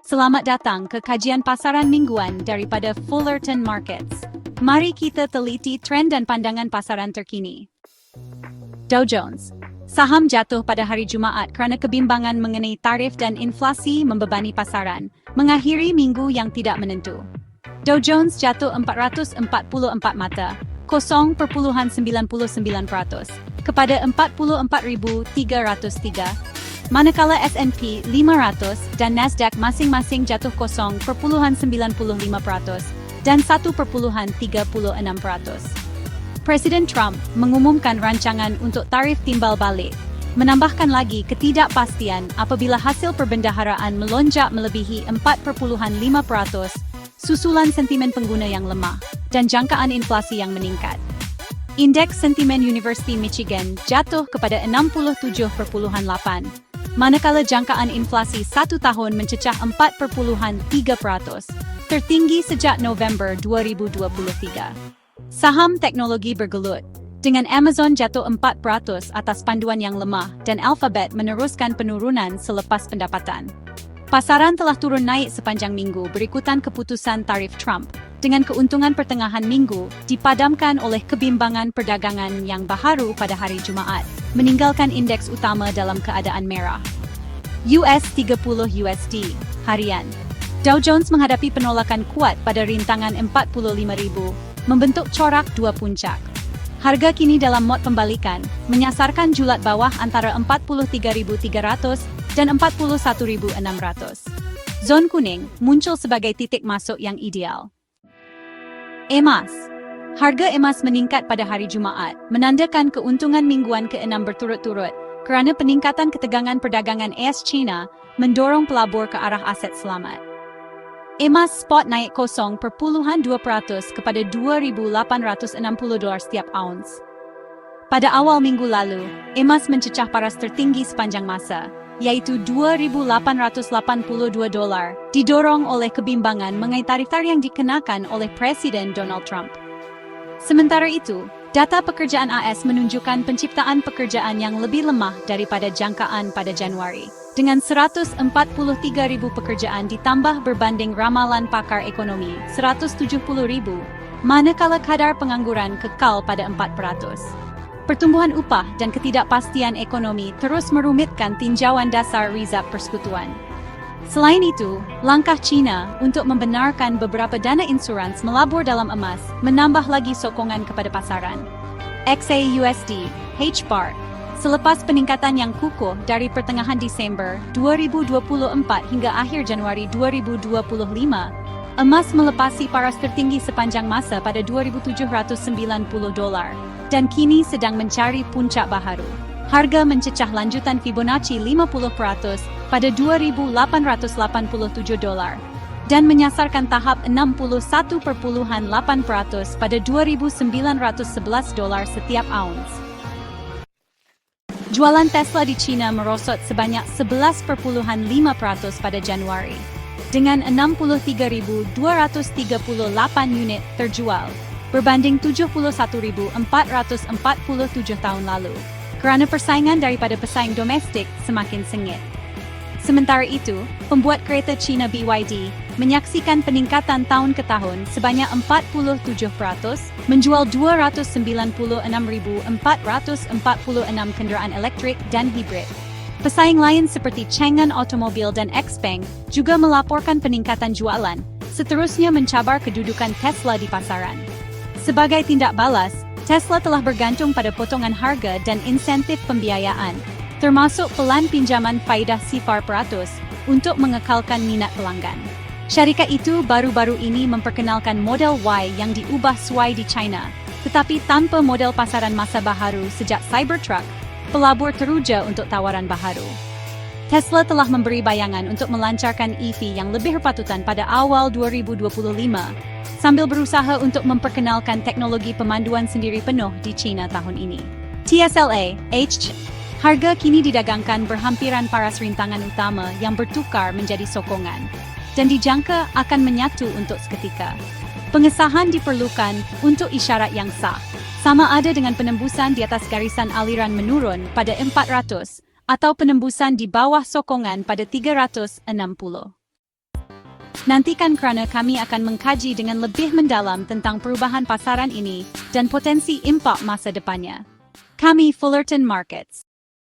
Selamat datang ke kajian pasaran mingguan daripada Fullerton Markets. Mari kita teliti trend dan pandangan pasaran terkini. Dow Jones. Saham jatuh pada hari Jumaat kerana kebimbangan mengenai tarif dan inflasi membebani pasaran, mengakhiri minggu yang tidak menentu. Dow Jones jatuh 444 mata, 0.99%, kepada 44,303. Manakala S&P 500 dan Nasdaq masing-masing jatuh 0.95% dan 1.36%. Presiden Trump mengumumkan rancangan untuk tarif timbal balik, menambahkan lagi ketidakpastian apabila hasil perbendaharaan melonjak melebihi 4.5%, susulan sentimen pengguna yang lemah, dan jangkaan inflasi yang meningkat. Indeks sentimen University Michigan jatuh kepada 67.8, manakala jangkaan inflasi 1 tahun mencecah 4.3%, tertinggi sejak November 2023. Saham teknologi bergelut, dengan Amazon jatuh 4% atas panduan yang lemah dan Alphabet meneruskan penurunan selepas pendapatan. Pasaran telah turun naik sepanjang minggu berikutan keputusan tarif Trump, dengan keuntungan pertengahan minggu dipadamkan oleh kebimbangan perdagangan yang baharu pada hari Jumaat, meninggalkan indeks utama dalam keadaan merah. US 30 USD harian. Dow Jones menghadapi penolakan kuat pada rintangan 45.000, membentuk corak dua puncak. Harga kini dalam mod pembalikan, menyasarkan julat bawah antara 43.300 dan 41.600. Zon kuning muncul sebagai titik masuk yang ideal. Emas. Harga emas meningkat pada hari Jumaat, menandakan keuntungan mingguan ke-6 berturut-turut kerana peningkatan ketegangan perdagangan AS-China mendorong pelabur ke arah aset selamat. Emas spot naik 0.2% kepada $2,860 setiap ounce. Pada awal minggu lalu, emas mencecah paras tertinggi sepanjang masa, yaitu $2,882, didorong oleh kebimbangan mengenai tarif yang dikenakan oleh Presiden Donald Trump. Sementara itu, data pekerjaan AS menunjukkan penciptaan pekerjaan yang lebih lemah daripada jangkaan pada Januari, dengan 143.000 pekerjaan ditambah berbanding ramalan pakar ekonomi 170.000, manakala kadar pengangguran kekal pada 4%. Pertumbuhan upah dan ketidakpastian ekonomi terus merumitkan tinjauan dasar Reserve Persekutuan. Selain itu, langkah China untuk membenarkan beberapa dana insurans melabur dalam emas menambah lagi sokongan kepada pasaran. XAUSD, HBAR, selepas peningkatan yang kukuh dari pertengahan Disember 2024 hingga akhir Januari 2025, emas melepasi paras tertinggi sepanjang masa pada $2,790 dan kini sedang mencari puncak baharu. Harga mencecah lanjutan Fibonacci 50% pada $2,887 dan menyasarkan tahap 61.8% pada $2,911 setiap ounce. Jualan Tesla di China merosot sebanyak 11.5% pada Januari, dengan 63.238 unit terjual, berbanding 71.447 tahun lalu, kerana persaingan daripada pesaing domestik semakin sengit. Sementara itu, pembuat kereta China BYD menyaksikan peningkatan tahun ke tahun sebanyak 47%, menjual 296,446 kenderaan elektrik dan hibrid. Pesaing lain seperti Changan Automobile dan XPeng juga melaporkan peningkatan jualan, seterusnya mencabar kedudukan Tesla di pasaran. Sebagai tindak balas, Tesla telah bergantung pada potongan harga dan insentif pembiayaan, termasuk pelan pinjaman faedah 0% untuk mengekalkan minat pelanggan. Syarikat itu baru-baru ini memperkenalkan model Y yang diubah sesuai di China, tetapi tanpa model pasaran masa baharu sejak Cybertruck, pelabur teruja untuk tawaran baharu. Tesla telah memberi bayangan untuk melancarkan EV yang lebih berpatutan pada awal 2025, sambil berusaha untuk memperkenalkan teknologi pemanduan sendiri penuh di China tahun ini. TSLA, harga kini didagangkan berhampiran paras rintangan utama yang bertukar menjadi sokongan, dan dijangka akan menyatu untuk seketika. Pengesahan diperlukan untuk isyarat yang sah, sama ada dengan penembusan di atas garisan aliran menurun pada 400 atau penembusan di bawah sokongan pada 360. Nantikan kerana kami akan mengkaji dengan lebih mendalam tentang perubahan pasaran ini dan potensi impak masa depannya. Kami Fullerton Markets.